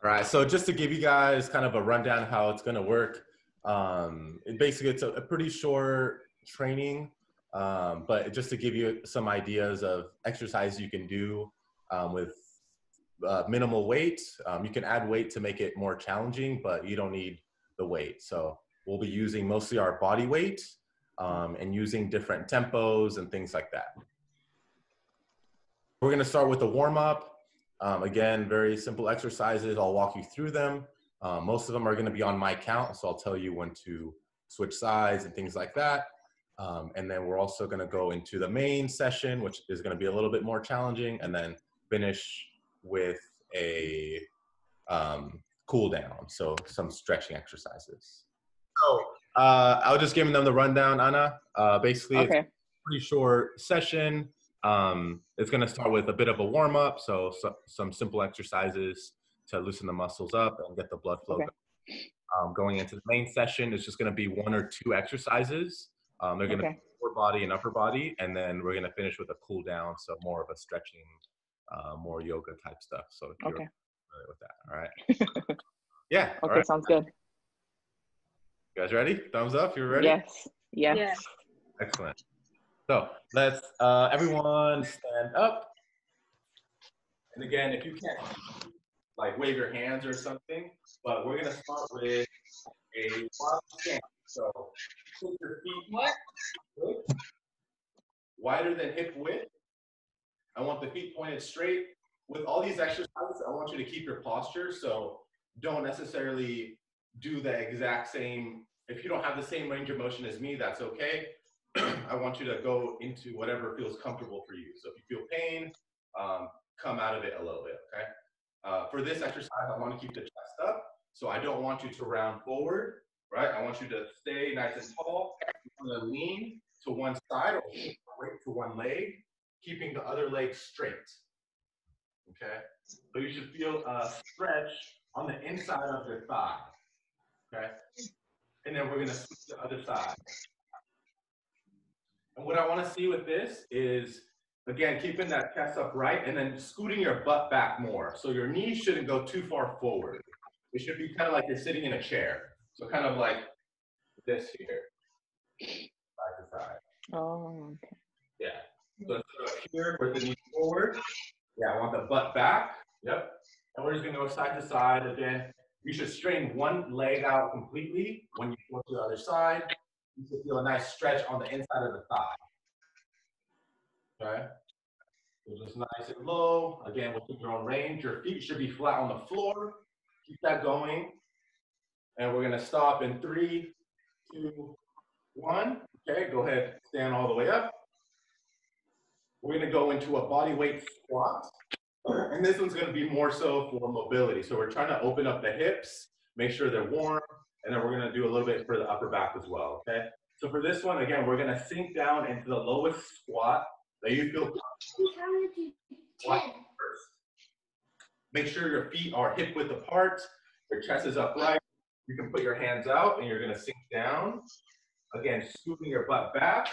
All right, so just to give you guys kind of a rundown how it's going to work, basically it's a pretty short training, but just to give you some ideas of exercises you can do with minimal weight. You can add weight to make it more challenging, but you don't need the weight. So we'll be using mostly our body weight and using different tempos and things like that. We're going to start with a warm-up. Again, very simple exercises. I'll walk you through them. Most of them are going to be on my count, so I'll tell you when to switch sides and things like that. And then we're also going to go into the main session, which is going to be a little bit more challenging, and then finish with a cool down, so some stretching exercises. So I'll just give them the rundown, Anna. Basically, okay. It's a pretty short session. It's going to start with a bit of a warm-up, so some simple exercises to loosen the muscles up and get the blood flow. Okay. Going into the main session, it's just going to be 1 or 2 exercises. They're going to be lower body and upper body, and then we're going to finish with a cool down, so more of a stretching, more yoga type stuff. So if you're familiar with that, all right? Yeah. Okay, right. Sounds good. You guys ready? Thumbs up. You're ready? Yes. Yes. Yes. Excellent. So let's everyone stand up. And again, if you can't, like, wave your hands or something, but we're gonna start with a wild stance. So put your feet wider than hip width. I want the feet pointed straight. With all these exercises, I want you to keep your posture. So don't necessarily do the exact same. If you don't have the same range of motion as me, that's okay. I want you to go into whatever feels comfortable for you. So if you feel pain, come out of it a little bit, okay? For this exercise, I want to keep the chest up. So I don't want you to round forward, right? I want you to stay nice and tall. I'm going to lean to one side or weight to one leg, keeping the other leg straight, okay? So you should feel a stretch on the inside of your thigh, okay? And then we're going to switch to the other side. And what I want to see with this is, again, keeping that chest upright and then scooting your butt back more. So your knees shouldn't go too far forward. It should be kind of like you're sitting in a chair. So kind of like this here, side to side. Oh, okay. Yeah. So here with the knees forward. Yeah, I want the butt back. Yep. And we're just going to go side to side. Again, you should straighten one leg out completely when you go to the other side. You should feel a nice stretch on the inside of the thigh. Okay? So just nice and low. Again, within your own range. Your feet should be flat on the floor. Keep that going. And we're going to stop in 3, 2, 1. Okay, go ahead. Stand all the way up. We're going to go into a body weight squat. And this one's going to be more so for mobility. So we're trying to open up the hips, make sure they're warm. And then we're going to do a little bit for the upper back as well, okay? So for this one, again, we're going to sink down into the lowest squat that you feel comfortable. First. Make sure your feet are hip width apart, your chest is upright. You can put your hands out and you're going to sink down. Again, scooping your butt back.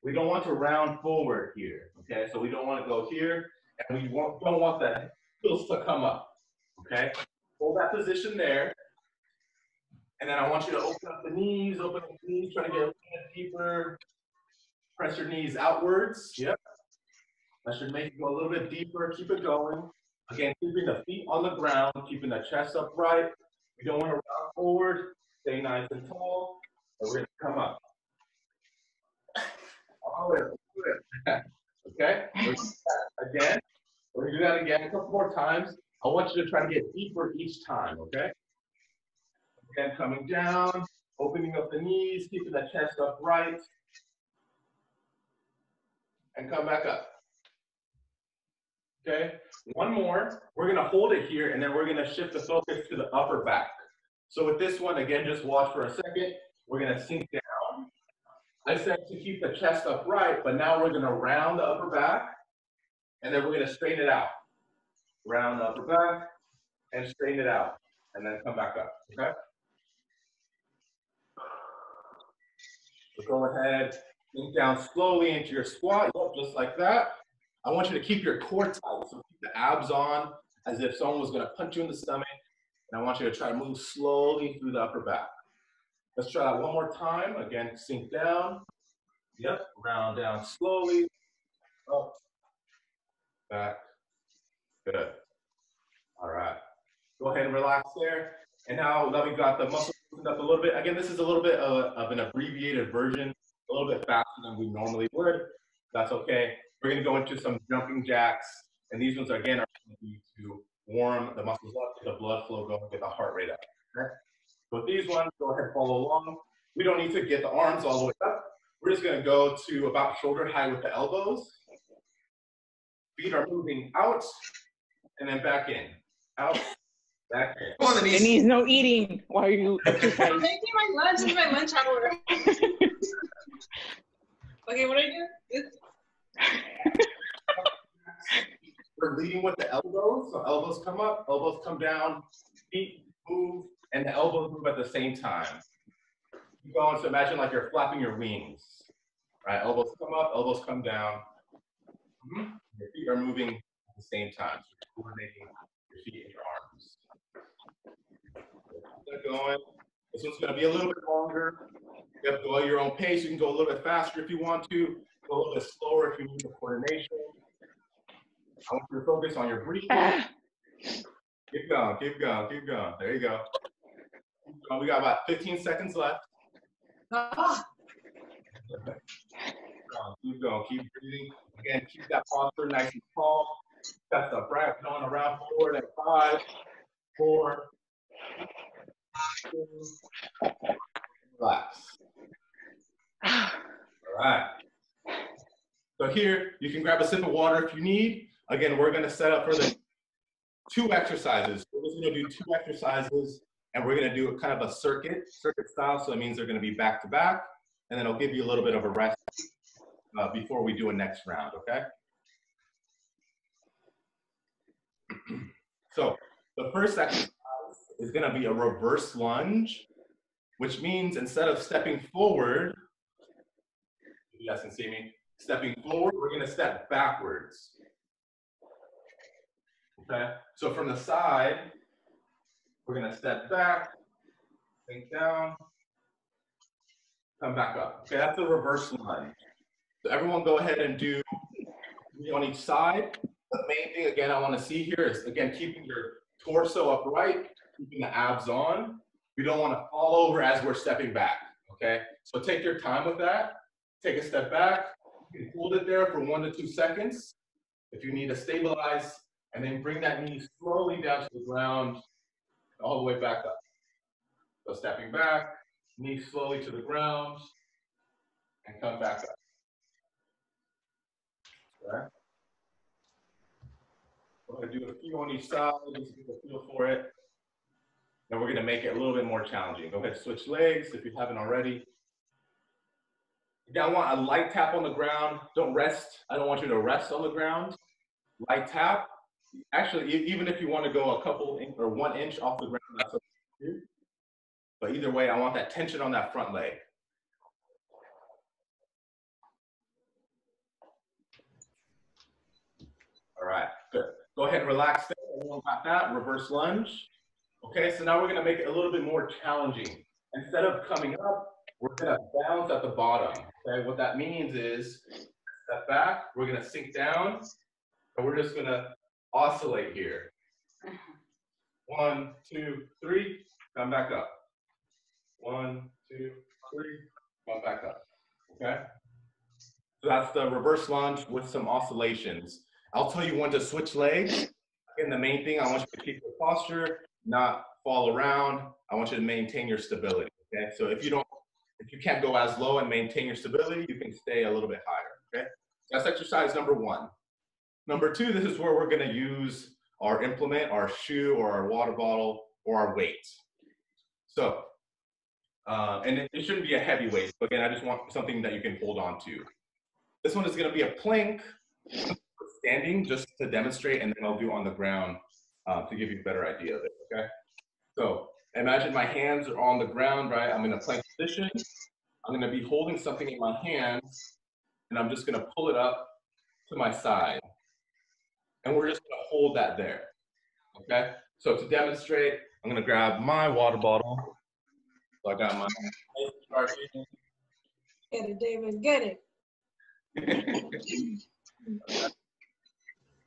We don't want to round forward here, okay? So we don't want to go here, and we don't want the heels to come up, okay? Hold that position there. And then I want you to open up the knees, try to get a little bit deeper. Press your knees outwards. Yep. That should make you go a little bit deeper. Keep it going. Again, keeping the feet on the ground, keeping the chest upright. We don't want to round forward. Stay nice and tall. And we're going to come up. Okay? Again. We're going to do that again a couple more times. I want you to try to get deeper each time, okay? Again, coming down, opening up the knees, keeping the chest upright, and come back up. Okay, one more. We're going to hold it here, and then we're going to shift the focus to the upper back. So with this one, again, just watch for a second. We're going to sink down. I said to keep the chest upright, but now we're going to round the upper back, and then we're going to straighten it out. Round the upper back, and straighten it out, and then come back up, okay? So go ahead, sink down slowly into your squat, just like that. I want you to keep your core tight, so keep the abs on as if someone was going to punch you in the stomach. And I want you to try to move slowly through the upper back. Let's try that one more time. Again, sink down. Yep, round down slowly. Up, back. Good. All right. Go ahead and relax there. And now that we've got the muscles loosened up a little bit, again, this is a little bit of an abbreviated version, a little bit faster than we normally would. That's okay. We're going to go into some jumping jacks. And these ones, again, are going to be to warm the muscles up, get the blood flow going, get the heart rate up. Okay? So with these ones, go ahead and follow along. We don't need to get the arms all the way up. We're just going to go to about shoulder height with the elbows. Feet are moving out and then back in. Out, back in. Come on, the knees. There needs no eating while you exercise. I'm making my lunch in my lunch hour. Okay, what do I do? We're leading with the elbows. So elbows come up, elbows come down, feet move, and the elbows move at the same time. Keep going, so imagine like you're flapping your wings. Right, elbows come up, elbows come down. Your feet are moving at the same time. So you're coordinating your feet and your arms. Keep that going. This one's going to be a little bit longer. You have to go at your own pace. You can go a little bit faster if you want to. Go a little bit slower if you need the coordination. I want you to focus on your breathing. Keep going, keep going, keep going. There you go. We got about 15 seconds left. Keep going, keep breathing. Again, keep that posture nice and tall. Chest up, right? Going around forward at 5, 4, 2, relax. All right. So here, you can grab a sip of water if you need. Again, we're going to set up for the 2 exercises. We're just going to do 2 exercises, and we're going to do a kind of a circuit style. So it means they're going to be back to back, and then it'll give you a little bit of a rest before we do a next round, okay? So the first exercise is going to be a reverse lunge, which means instead of stepping forward, if you guys can see me, stepping forward, we're going to step backwards. Okay, so from the side, we're going to step back, sink down, come back up. Okay, that's a reverse lunge. So everyone go ahead and do 3 on each side. The main thing, again, I want to see here is, again, keeping your torso upright, keeping the abs on. We don't want to fall over as we're stepping back, okay? So take your time with that. Take a step back. You can hold it there for 1 to 2 seconds. If you need to stabilize, and then bring that knee slowly down to the ground, all the way back up. So stepping back, knee slowly to the ground, and come back up. Okay. We're going to do a few on each side, just to get a feel for it. Then we're going to make it a little bit more challenging. Go ahead, switch legs if you haven't already. Again, I want a light tap on the ground. Don't rest. I don't want you to rest on the ground. Light tap. Actually, even if you want to go a couple or 1 inch off the ground, that's okay too. But either way, I want that tension on that front leg. All right, good. Go ahead and relax there. Everyone got that? Reverse lunge. Okay, so now we're going to make it a little bit more challenging. Instead of coming up, we're going to bounce at the bottom. Okay, what that means is step back, we're going to sink down, and we're just going to oscillate here. 1, 2, 3, come back up. 1, 2, 3, come back up. Okay? So that's the reverse lunge with some oscillations. I'll tell you when to switch legs. Again, the main thing, I want you to keep your posture, not fall around. I want you to maintain your stability. Okay? So if you can't go as low and maintain your stability, you can stay a little bit higher. Okay? That's exercise number 1. Number 2, this is where we're going to use our implement, our shoe or our water bottle or our weight. So, and it shouldn't be a heavy weight. But again, I just want something that you can hold on to. This one is going to be a plank, standing, just to demonstrate, and then I'll do on the ground to give you a better idea of it, okay? So imagine my hands are on the ground, right? I'm in a plank position. I'm going to be holding something in my hands, and I'm just going to pull it up to my side. And we're just going to hold that there, okay? So to demonstrate, I'm gonna grab my water bottle. So I got my chart here. Get it, David. Get it.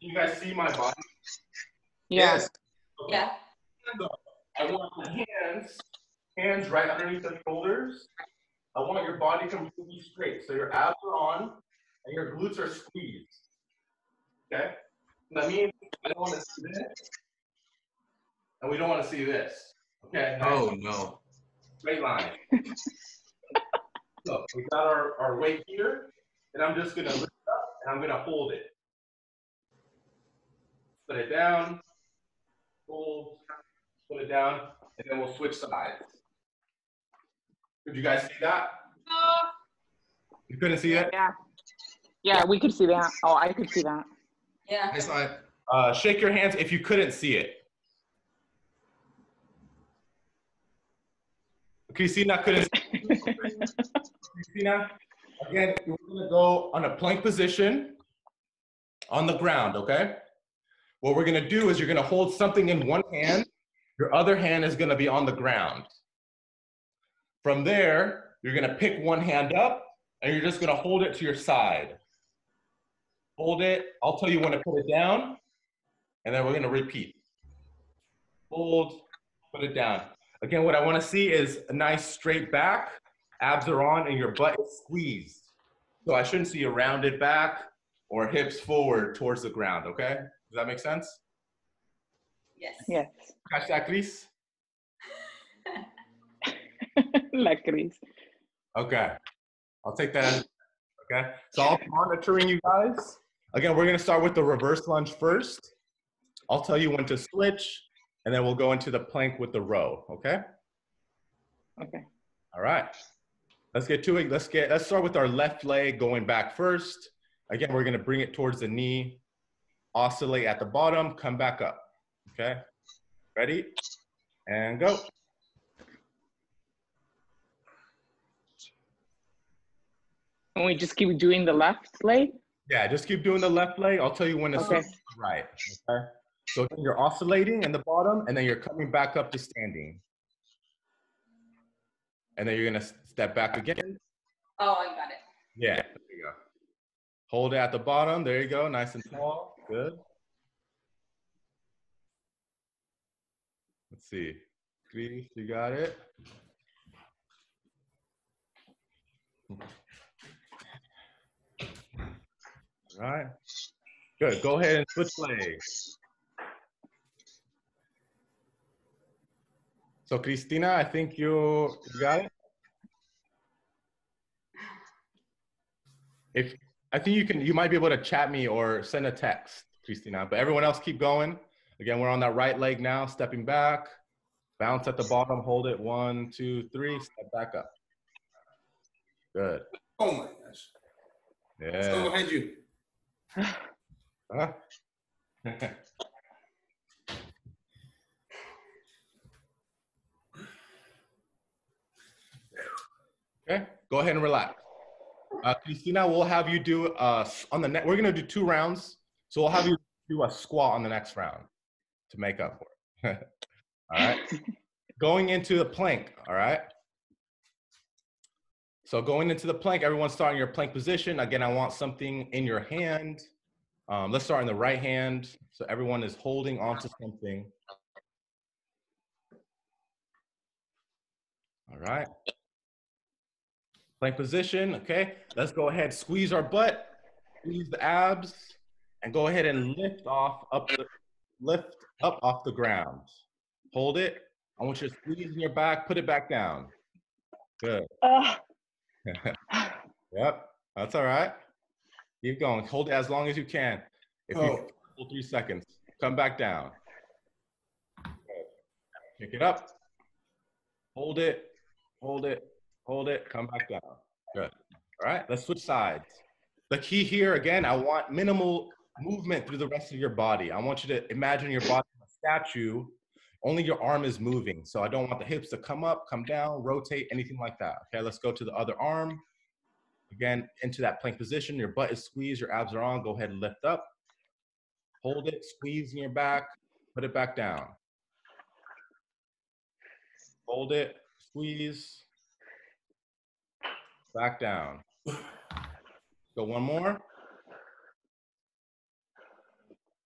You guys see my body? Yes. Okay. Yeah. So I want the hands right underneath the shoulders. I want your body completely straight. So your abs are on and your glutes are squeezed. Okay? That means I don't want to see this. And we don't want to see this. Okay? Nice. Oh no. Straight line. So we got our weight here, and I'm just gonna lift up and I'm gonna hold it. Put it down, hold, put it down, and then we'll switch sides. Did you guys see that? You couldn't see it? Yeah. Yeah, we could see that. Oh, I could see that. Yeah. I saw it. Shake your hands if you couldn't see it. Christina couldn't see it. Christina, again, you're gonna go on a plank position on the ground, okay? What we're gonna do is you're gonna hold something in one hand, your other hand is gonna be on the ground. From there, you're gonna pick one hand up and you're just gonna hold it to your side. Hold it, I'll tell you when to put it down, and then we're gonna repeat. Hold, put it down. Again, what I wanna see is a nice straight back, abs are on, and your butt is squeezed. So I shouldn't see a rounded back or hips forward towards the ground, okay? Does that make sense? Yes. Yes. Catch that, Chris? La Cris. Okay, I'll take that as, okay? So I'll be monitoring you guys. Again, we're gonna start with the reverse lunge first. I'll tell you when to switch, and then we'll go into the plank with the row, okay? Okay. All right, let's get to it. Let's start with our left leg going back first. Again, we're gonna bring it towards the knee, oscillate at the bottom, come back up, okay? Ready? And go. And we just keep doing the left leg? Yeah, just keep doing the left leg. I'll tell you when to Okay. switch to the right, okay? So again, you're oscillating in the bottom, and then you're coming back up to standing. And then you're gonna step back again. Oh, I got it. Yeah, there you go. Hold it at the bottom. There you go, nice and tall. Good. Let's see. Chris, you got it. All right. Good. Go ahead and switch legs. So, Cristina, I think you got it. If I think you might be able to chat me or send a text, Cristina. But everyone else, keep going. Again, we're on that right leg now, stepping back. Bounce at the bottom. Hold it. 1, 2, 3. Step back up. Good. Oh my gosh. Yeah. Someone behind you. Huh? Okay, go ahead and relax. Cristina, we'll have you do on the net. We're gonna do 2 rounds, so we'll have you do a squat on the next round to make up for it. All right. Going into the plank. All right. So going into the plank, everyone start in your plank position. Again, I want something in your hand. Let's start in the right hand. So everyone is holding onto something. All right. Plank position, okay? Let's go ahead, squeeze our butt, squeeze the abs, and go ahead and lift up off the ground. Hold it. I want you to squeeze in your back, put it back down. Good. Yep, that's all right. Keep going. Hold it as long as you can. If you hold 3 seconds, come back down. Good. Pick it up. Hold it, hold it, hold it, come back down. Good. All right, let's switch sides. The key here, again, I want minimal movement through the rest of your body. I want you to imagine your body as a statue. Only your arm is moving. So I don't want the hips to come up, come down, rotate, anything like that. Okay, let's go to the other arm. Again, into that plank position. Your butt is squeezed, your abs are on. Go ahead and lift up. Hold it, squeeze in your back, put it back down. Hold it, squeeze, back down. Go one more.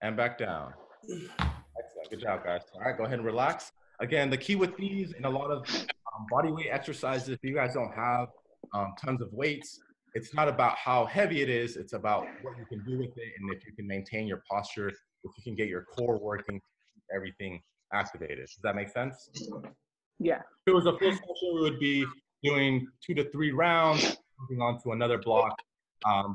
And back down. Excellent, good job, guys. All right, go ahead and relax. Again, the key with these and a lot of body weight exercises, if you guys don't have tons of weights, it's not about how heavy it is, it's about what you can do with it and if you can maintain your posture, if you can get your core working, everything activated. Does that make sense? Yeah. If it was a full session, we would be doing 2 to 3 rounds, moving on to another block.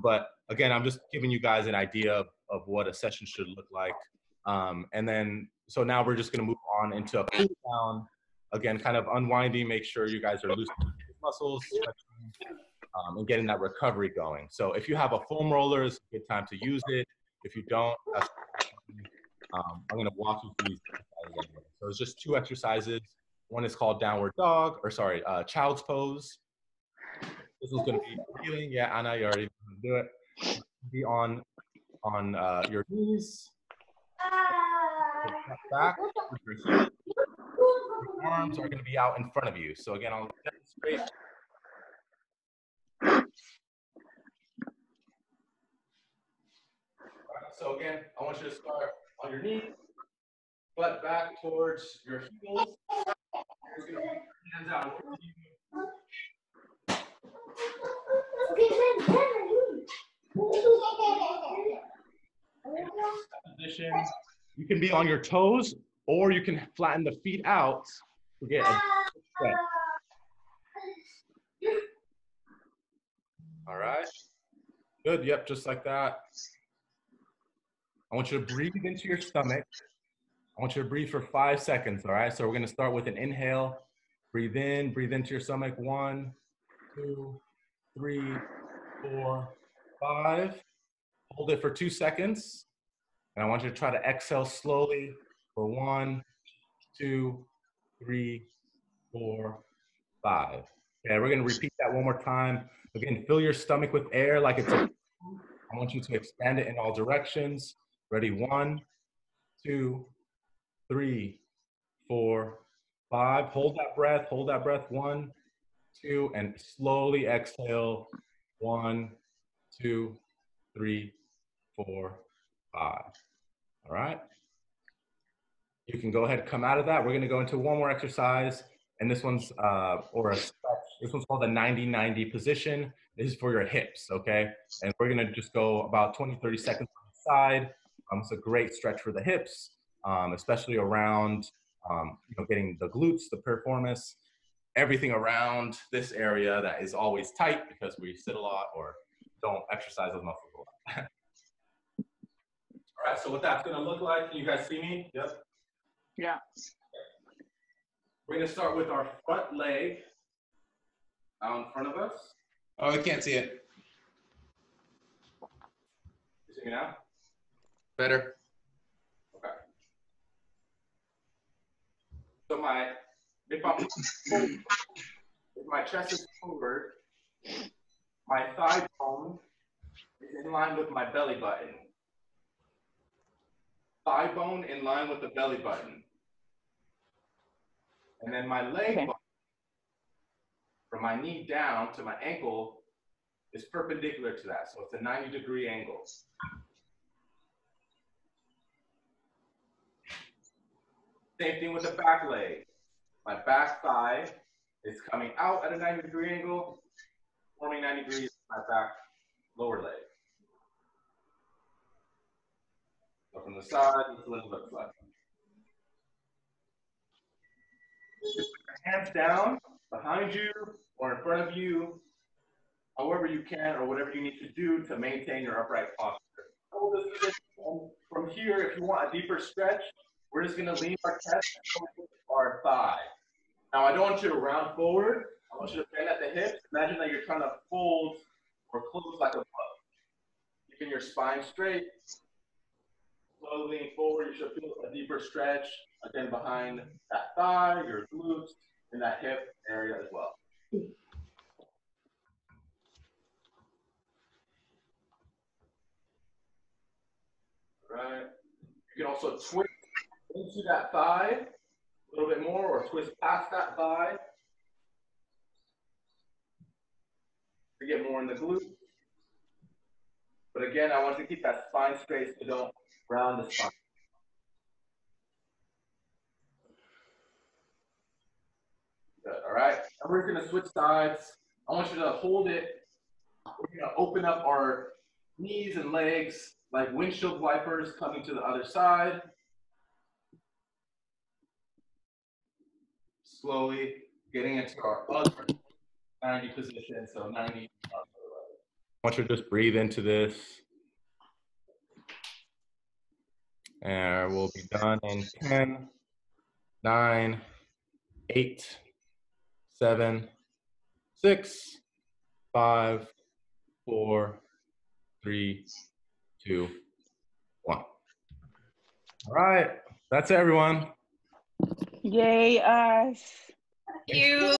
But again, I'm just giving you guys an idea of what a session should look like. And then, so now we're just gonna move on into a cool down. Again, kind of unwinding, make sure you guys are loosening muscles, stretching, and getting that recovery going. So if you have a foam roller, it's a good time to use it. If you don't, that's I'm gonna walk you through these exercises anyway. So it's just 2 exercises. One is called downward dog, or sorry, child's pose. This is gonna be healing. Yeah, Anna, you already do it. Be on your knees. Back with your heels. Your arms are gonna be out in front of you. So again, I'll demonstrate. So again, I want you to start on your knees, butt back towards your heels. You're gonna put your hands out in front of you. Position. You can be on your toes, or you can flatten the feet out to get a stretch. All right. Good. Yep, just like that. I want you to breathe into your stomach. I want you to breathe for 5 seconds, all right? So we're gonna start with an inhale. Breathe in, breathe into your stomach. 1, 2, 3, 4, 5. Hold it for 2 seconds. And I want you to try to exhale slowly for 1, 2, 3, 4, 5. Okay, we're gonna repeat that one more time. Again, fill your stomach with air like it's a, I want you to expand it in all directions. Ready? 1, 2, 3, 4, 5. Hold that breath. Hold that breath. 1, 2, and slowly exhale. 1, 2, 3, 4, 5. All right. You can go ahead and come out of that. We're going to go into one more exercise, and this one's or a stretch. This one's called the 90-90 position. This is for your hips. Okay, and we're going to just go about 20-30 seconds on the side. It's a great stretch for the hips, especially around getting the glutes, the piriformis, everything around this area that is always tight because we sit a lot or don't exercise those muscles a lot. All right, so what that's going to look like, can you guys see me? Yep. Yeah. We're going to start with our front leg out in front of us. Oh, I can't see it. You see me now? Better. Okay. So if my chest is forward, my thigh bone is in line with my belly button. Thigh bone in line with the belly button. And then my leg bone, from my knee down to my ankle, is perpendicular to that. So it's a 90-degree angle. Same thing with the back leg. My back thigh is coming out at a 90-degree angle, forming 90 degrees my back lower leg. So from the side, this is what it looks like. Hands down, behind you, or in front of you, however you can, or whatever you need to do to maintain your upright posture. From here, if you want a deeper stretch, we're just gonna lean our chest over our thigh. Now, I don't want you to round forward. I want you to bend at the hips. Imagine that you're trying to fold or close like a bow. Keeping your spine straight. Slowly lean forward. You should feel a deeper stretch, again, behind that thigh, your glutes, and that hip area as well. All right. You can also twist into that thigh A little bit more, or twist past that thigh to get more in the glute. But again, I want you to keep that spine straight so you don't round the spine. Good, all right? And we're gonna switch sides. I want you to hold it. We're gonna open up our knees and legs like windshield wipers coming to the other side. Slowly getting into our other 90 position, so 90. I want you to just breathe into this. And we'll be done in 10, 9, 8, 7, 6, 5, 4, 3, 2, 1. All right, that's it, everyone. Yay, us. You.